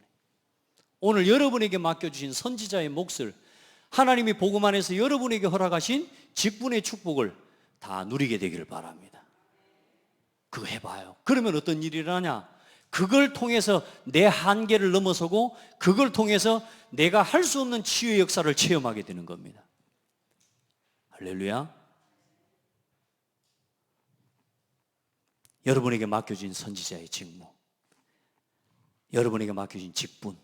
오늘 여러분에게 맡겨주신 선지자의 몫을 하나님이 복음 안에서 여러분에게 허락하신 직분의 축복을 다 누리게 되기를 바랍니다. 그거 해봐요. 그러면 어떤 일이 일어나냐? 그걸 통해서 내 한계를 넘어서고 그걸 통해서 내가 할 수 없는 치유의 역사를 체험하게 되는 겁니다. 할렐루야. 여러분에게 맡겨진 선지자의 직무, 여러분에게 맡겨진 직분,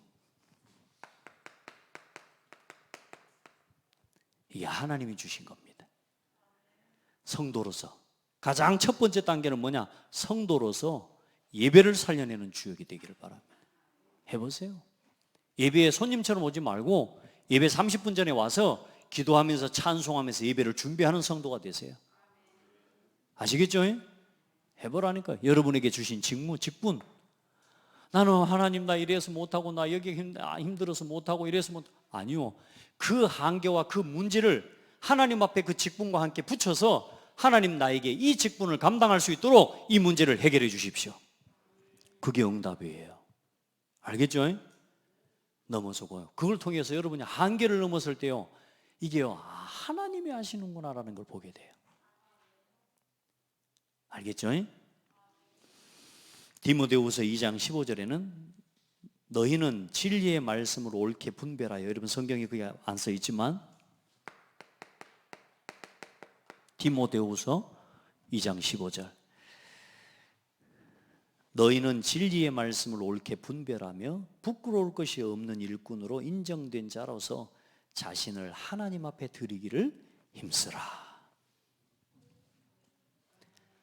이게 하나님이 주신 겁니다. 성도로서 가장 첫 번째 단계는 뭐냐? 성도로서 예배를 살려내는 주역이 되기를 바랍니다. 해보세요. 예배에 손님처럼 오지 말고 예배 30분 전에 와서 기도하면서 찬송하면서 예배를 준비하는 성도가 되세요. 아시겠죠? 해보라니까. 여러분에게 주신 직무, 직분. 나는 하나님 나 이래서 못하고 나 여기 힘들어서 못하고 이래서 못. 아니요. 그 한계와 그 문제를 하나님 앞에 그 직분과 함께 붙여서 하나님 나에게 이 직분을 감당할 수 있도록 이 문제를 해결해 주십시오. 그게 응답이에요. 알겠죠? 넘어서고요. 그걸 통해서 여러분이 한계를 넘었을 때요, 이게요, 하나님이 하시는구나라는 걸 보게 돼요. 알겠죠? 디모데후서 2장 15절에는 너희는 진리의 말씀으로 옳게 분별하여, 여러분 성경에 그게 안 써 있지만 디모데후서 2장 15절, 너희는 진리의 말씀을 옳게 분별하며 부끄러울 것이 없는 일꾼으로 인정된 자로서 자신을 하나님 앞에 드리기를 힘쓰라.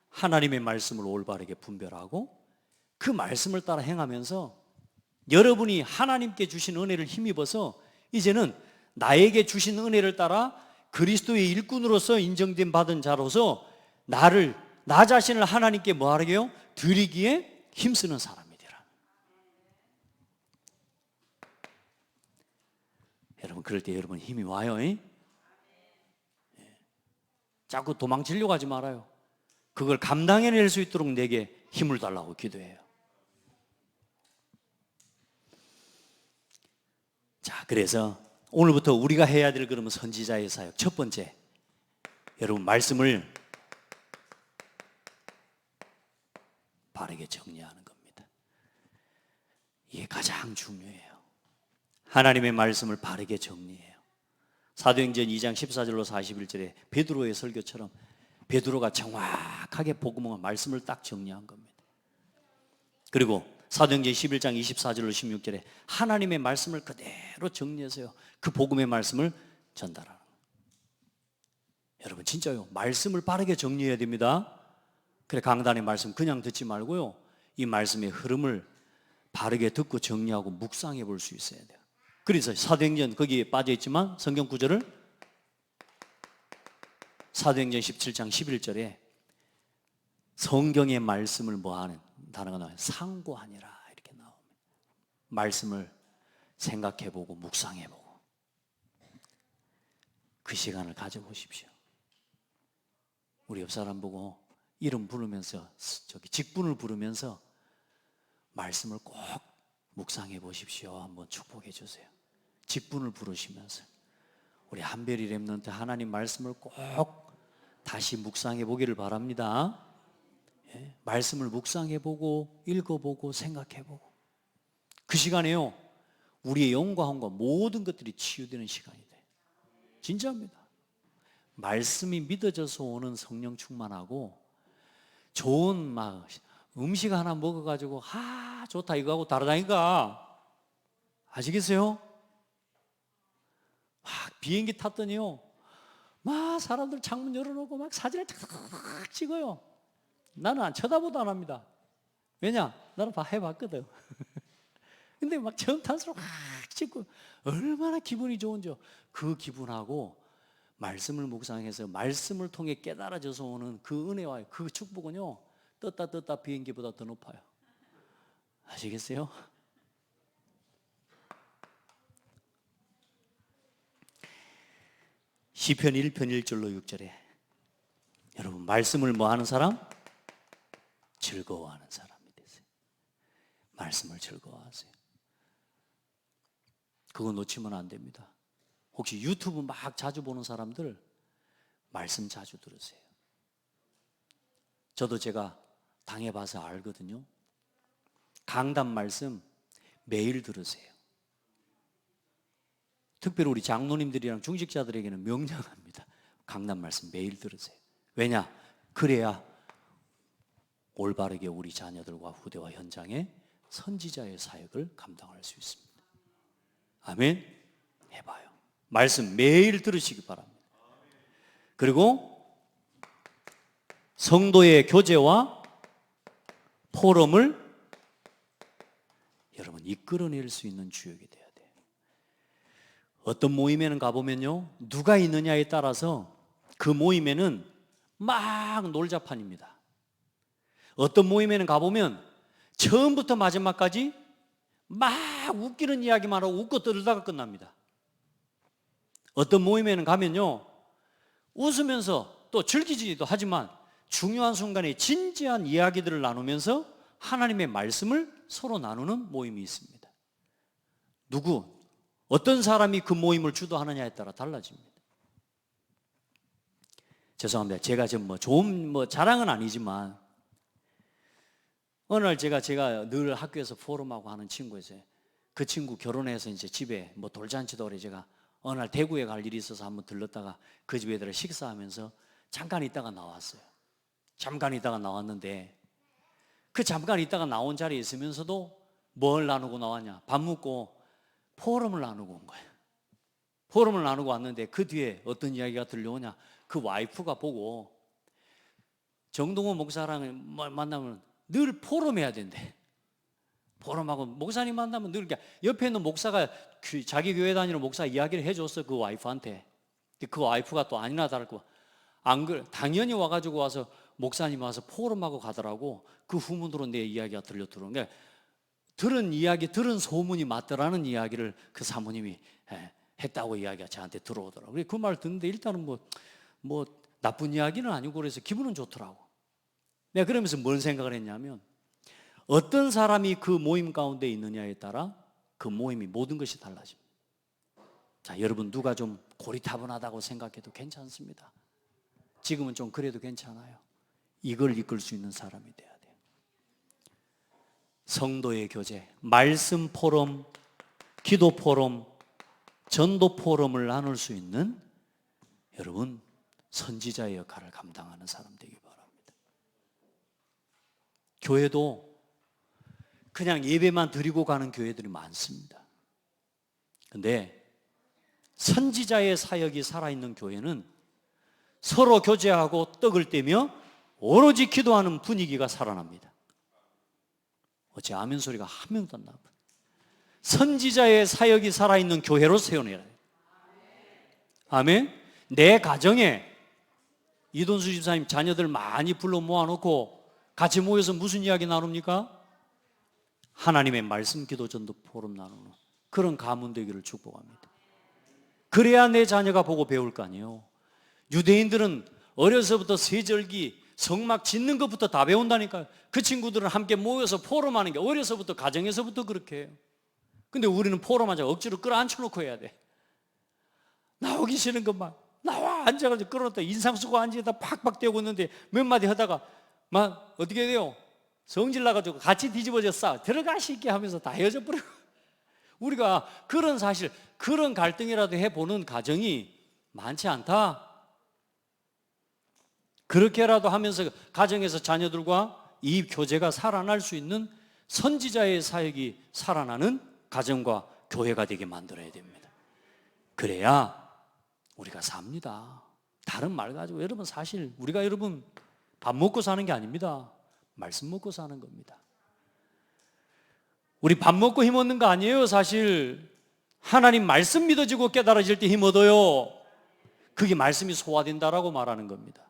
하나님의 말씀을 올바르게 분별하고 그 말씀을 따라 행하면서 여러분이 하나님께 주신 은혜를 힘입어서 이제는 나에게 주신 은혜를 따라 그리스도의 일꾼으로서 인정된 받은 자로서 나 자신을 하나님께 뭐 하게요? 드리기에 힘쓰는 사람이 되라. 여러분 그럴 때 여러분 힘이 와요. 자꾸 도망치려고 하지 말아요. 그걸 감당해낼 수 있도록 내게 힘을 달라고 기도해요. 자, 그래서 오늘부터 우리가 해야 될 그러면 선지자의 사역 첫 번째, 여러분 말씀을 바르게 정리하는 겁니다. 이게 가장 중요해요. 하나님의 말씀을 바르게 정리해요. 사도행전 2장 14절로 41절에 베드로의 설교처럼 베드로가 정확하게 복음과 말씀을 딱 정리한 겁니다. 그리고 사도행전 11장 24절로 16절에 하나님의 말씀을 그대로 정리해서요, 그 복음의 말씀을 전달하는 거예요. 여러분 진짜요, 말씀을 바르게 정리해야 됩니다. 그래, 강단의 말씀 그냥 듣지 말고요, 이 말씀의 흐름을 바르게 듣고 정리하고 묵상해 볼 수 있어야 돼요. 그래서 사도행전 거기에 빠져 있지만 성경 구절을 사도행전 17장 11절에 성경의 말씀을 뭐하는 단어가 나와요. 상고하니라 이렇게 나옵니다. 말씀을 생각해보고 묵상해보고 그 시간을 가져보십시오. 우리 옆 사람 보고 이름 부르면서 직분을 부르면서 말씀을 꼭 묵상해 보십시오. 한번 축복해 주세요. 직분을 부르시면서 우리 한별이 렘넌트 하나님 말씀을 꼭 다시 묵상해 보기를 바랍니다. 예, 말씀을 묵상해 보고 읽어보고 생각해 보고 그 시간에요 우리의 영과 혼과 모든 것들이 치유되는 시간이 돼요. 진짜입니다. 말씀이 믿어져서 오는 성령 충만하고 좋은 막 음식 하나 먹어가지고 좋다 이거하고 다르다니까. 아시겠어요? 막 비행기 탔더니요 막 사람들 창문 열어놓고 막 사진을 탁 찍어요. 나는 쳐다보도 안 합니다. 왜냐? 나는 해봤거든. 근데 막 처음 탈수록 찍고 얼마나 기분이 좋은지요. 그 기분하고 말씀을 묵상해서 말씀을 통해 깨달아져서 오는 그 은혜와 그 축복은요 떴다 비행기보다 더 높아요. 아시겠어요? 시편 1편 1절로 6절에 여러분 말씀을 뭐 하는 사람? 즐거워하는 사람이 되세요. 말씀을 즐거워하세요. 그거 놓치면 안 됩니다. 혹시 유튜브 막 자주 보는 사람들 말씀 자주 들으세요. 저도 제가 당해봐서 알거든요. 강단 말씀 매일 들으세요. 특별히 우리 장로님들이랑 중직자들에게는 명령합니다. 강단 말씀 매일 들으세요. 왜냐? 그래야 올바르게 우리 자녀들과 후대와 현장에 선지자의 사역을 감당할 수 있습니다. 아멘? 해봐요. 말씀 매일 들으시기 바랍니다. 그리고 성도의 교제와 포럼을 여러분 이끌어낼 수 있는 주역이 돼야 돼요. 어떤 모임에는 가보면요 누가 있느냐에 따라서 그 모임에는 막 놀자판입니다. 어떤 모임에는 가보면 처음부터 마지막까지 막 웃기는 이야기만 하고 웃고 떠들다가 끝납니다. 어떤 모임에는 가면요 웃으면서 또 즐기지도 하지만 중요한 순간에 진지한 이야기들을 나누면서 하나님의 말씀을 서로 나누는 모임이 있습니다. 어떤 사람이 그 모임을 주도하느냐에 따라 달라집니다. 죄송합니다. 제가 지금 좋은 자랑은 아니지만 어느 날 제가 늘 학교에서 포럼하고 하는 친구 있어요. 그 친구 결혼해서 이제 집에 돌잔치도 오래 제가 어느 날 대구에 갈 일이 있어서 한번 들렀다가 그 집 애들을 식사하면서 잠깐 있다가 나왔어요. 잠깐 있다가 나왔는데 그 잠깐 있다가 나온 자리에 있으면서도 뭘 나누고 나왔냐? 밥 먹고 포럼을 나누고 온 거예요. 포럼을 나누고 왔는데 그 뒤에 어떤 이야기가 들려오냐? 그 와이프가 보고 정동원 목사랑 만나면 늘 포럼해야 된대. 포럼하고 목사님 만나면 늘 옆에 있는 목사가 자기 교회 다니는 목사 이야기를 해줬어 그 와이프한테. 그 와이프가 또 아니나 다를까 당연히 와가지고 와서 목사님 와서 포럼하고 가더라고. 그 후문으로 내 이야기가 들려들어온 게 들은 소문이 맞더라는 이야기를 그 사모님이 했다고 이야기가 저한테 들어오더라고요. 그 말 듣는데 일단은 나쁜 이야기는 아니고 그래서 기분은 좋더라고. 내가 그러면서 뭔 생각을 했냐면 어떤 사람이 그 모임 가운데 있느냐에 따라 그 모임이 모든 것이 달라집니다. 자, 여러분 누가 좀 고리타분하다고 생각해도 괜찮습니다. 지금은 좀 그래도 괜찮아요. 이걸 이끌 수 있는 사람이 돼야 돼요. 성도의 교제, 말씀 포럼, 기도 포럼, 전도 포럼을 나눌 수 있는 여러분 선지자의 역할을 감당하는 사람 되기 바랍니다. 교회도 그냥 예배만 드리고 가는 교회들이 많습니다. 그런데 선지자의 사역이 살아있는 교회는 서로 교제하고 떡을 떼며 오로지 기도하는 분위기가 살아납니다. 어째 아멘 소리가 한 명도 안 나고. 선지자의 사역이 살아있는 교회로 세워내야 돼요. 아멘. 내 가정에 이돈수 집사님 자녀들 많이 불러 모아놓고 같이 모여서 무슨 이야기 나눕니까? 하나님의 말씀 기도 전도 포럼 나누는 그런 가문 되기를 축복합니다. 그래야 내 자녀가 보고 배울 거 아니에요. 유대인들은 어려서부터 세절기, 성막 짓는 것부터 다 배운다니까요. 그 친구들은 함께 모여서 포럼하는 게 어려서부터 가정에서부터 그렇게 해요. 근데 우리는 포럼하자 억지로 끌어앉혀놓고 해야 돼. 나오기 싫은 것만 나와 앉아가지고 끌어놓다 인상 쓰고 앉아다 팍팍 떼고 있는데 몇 마디 하다가 막 어떻게 돼요? 성질 나가지고 같이 뒤집어졌어. 들어가시게 하면서 다 헤어져 버리고. 우리가 그런 사실, 그런 갈등이라도 해보는 가정이 많지 않다. 그렇게라도 하면서 가정에서 자녀들과 이 교제가 살아날 수 있는 선지자의 사역이 살아나는 가정과 교회가 되게 만들어야 됩니다. 그래야 우리가 삽니다. 다른 말 가지고 여러분 사실 우리가 여러분 밥 먹고 사는 게 아닙니다. 말씀 먹고 사는 겁니다. 우리 밥 먹고 힘 얻는 거 아니에요. 사실 하나님 말씀 믿어지고 깨달아질 때 힘 얻어요. 그게 말씀이 소화된다라고 말하는 겁니다.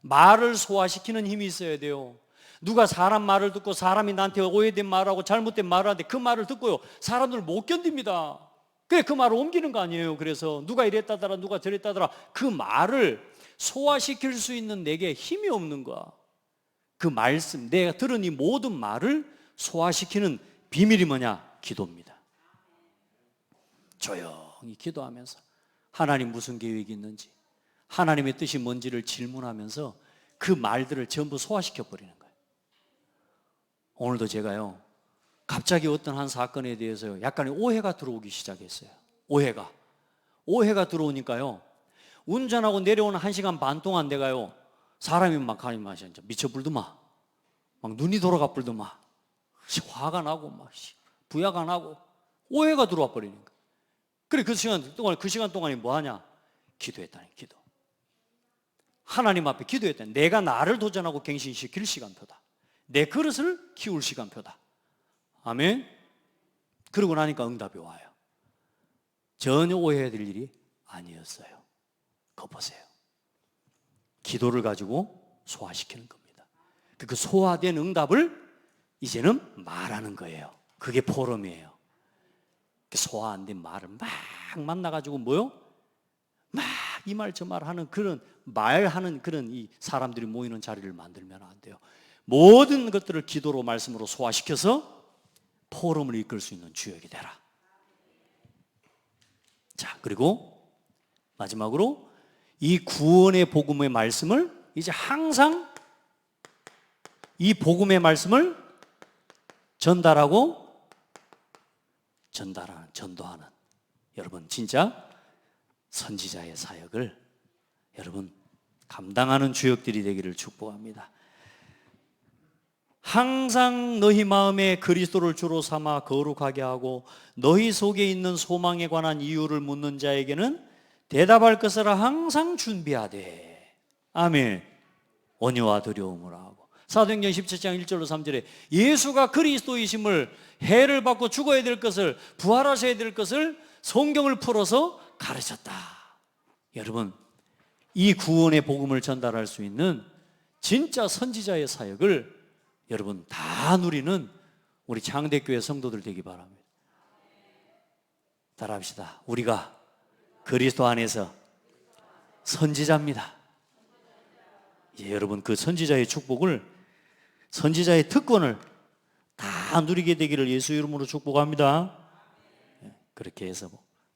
말을 소화시키는 힘이 있어야 돼요. 누가 사람 말을 듣고 사람이 나한테 오해된 말하고 잘못된 말을 하는데 그 말을 듣고요 사람들 못 견딥니다. 그래 그 말을 옮기는 거 아니에요. 그래서 누가 이랬다더라 누가 저랬다더라 그 말을 소화시킬 수 있는 내게 힘이 없는 거야. 그 말씀 내가 들은 이 모든 말을 소화시키는 비밀이 뭐냐? 기도입니다. 조용히 기도하면서 하나님 무슨 계획이 있는지 하나님의 뜻이 뭔지를 질문하면서 그 말들을 전부 소화시켜 버리는 거예요. 오늘도 제가요 갑자기 어떤 한 사건에 대해서요 약간의 오해가 들어오기 시작했어요. 오해가 들어오니까요 운전하고 내려오는 1시간 반 동안 내가요 사람이 막 가니 마시 미쳐 불더마 막 눈이 돌아가 불더마 화가 나고 막 부야가 나고 오해가 들어와 버리는 거예요. 그래 그 시간 동안에 뭐 하냐? 기도했다니. 기도. 하나님 앞에 기도했다니. 내가 나를 도전하고 갱신시킬 시간표다. 내 그릇을 키울 시간표다. 아멘. 그러고 나니까 응답이 와요. 전혀 오해해야 될 일이 아니었어요. 그거 보세요. 기도를 가지고 소화시키는 겁니다. 그 소화된 응답을 이제는 말하는 거예요. 그게 포럼이에요. 소화 안 된 말을 막 만나가지고 뭐요? 막 이 말 저 말 하는 그런 말하는 그런 이 사람들이 모이는 자리를 만들면 안 돼요. 모든 것들을 기도로 말씀으로 소화시켜서 포럼을 이끌 수 있는 주역이 되라. 자, 그리고 마지막으로 이 구원의 복음의 말씀을 이제 항상 이 복음의 말씀을 전도하는 여러분 진짜 선지자의 사역을 여러분 감당하는 주역들이 되기를 축복합니다. 항상 너희 마음에 그리스도를 주로 삼아 거룩하게 하고 너희 속에 있는 소망에 관한 이유를 묻는 자에게는 대답할 것을 항상 준비하되. 아멘. 온유와 두려움으로 하고. 사도행전 17장 1절로 3절에 예수가 그리스도이심을 해를 받고 죽어야 될 것을 부활하셔야 될 것을 성경을 풀어서 가르쳤다. 여러분 이 구원의 복음을 전달할 수 있는 진짜 선지자의 사역을 여러분 다 누리는 우리 창대교회 성도들 되기 바랍니다. 따라합시다. 우리가 그리스도 안에서 선지자입니다. 이제 여러분 그 선지자의 축복을 선지자의 특권을 다 누리게 되기를 예수 이름으로 축복합니다. 그렇게 해서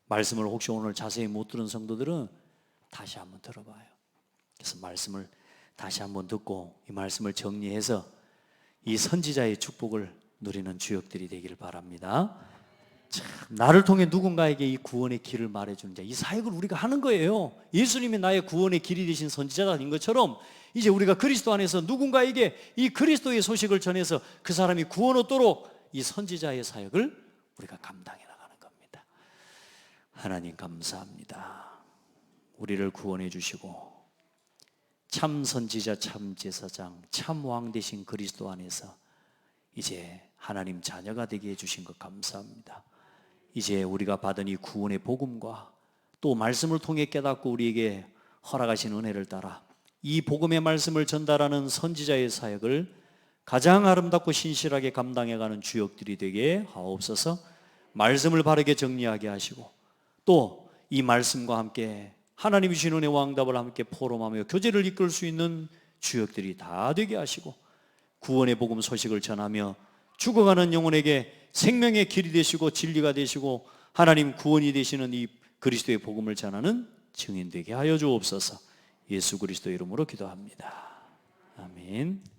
말씀을 혹시 오늘 자세히 못 들은 성도들은 다시 한번 들어봐요. 그래서 말씀을 다시 한번 듣고 이 말씀을 정리해서 이 선지자의 축복을 누리는 주역들이 되기를 바랍니다. 참, 나를 통해 누군가에게 이 구원의 길을 말해주는 자, 이 사역을 우리가 하는 거예요. 예수님이 나의 구원의 길이 되신 선지자인 것처럼 이제 우리가 그리스도 안에서 누군가에게 이 그리스도의 소식을 전해서 그 사람이 구원 얻도록 이 선지자의 사역을 우리가 감당해 나가는 겁니다. 하나님 감사합니다. 우리를 구원해 주시고 참 선지자, 참 제사장, 참 왕 되신 그리스도 안에서 이제 하나님 자녀가 되게 해주신 것 감사합니다. 이제 우리가 받은 이 구원의 복음과 또 말씀을 통해 깨닫고 우리에게 허락하신 은혜를 따라 이 복음의 말씀을 전달하는 선지자의 사역을 가장 아름답고 신실하게 감당해가는 주역들이 되게 하옵소서. 말씀을 바르게 정리하게 하시고 또 이 말씀과 함께 하나님이 주신 은혜 왕답을 함께 포럼하며 교제를 이끌 수 있는 주역들이 다 되게 하시고 구원의 복음 소식을 전하며 죽어가는 영혼에게 생명의 길이 되시고 진리가 되시고 하나님 구원이 되시는 이 그리스도의 복음을 전하는 증인 되게 하여 주옵소서. 예수 그리스도 이름으로 기도합니다. 아멘.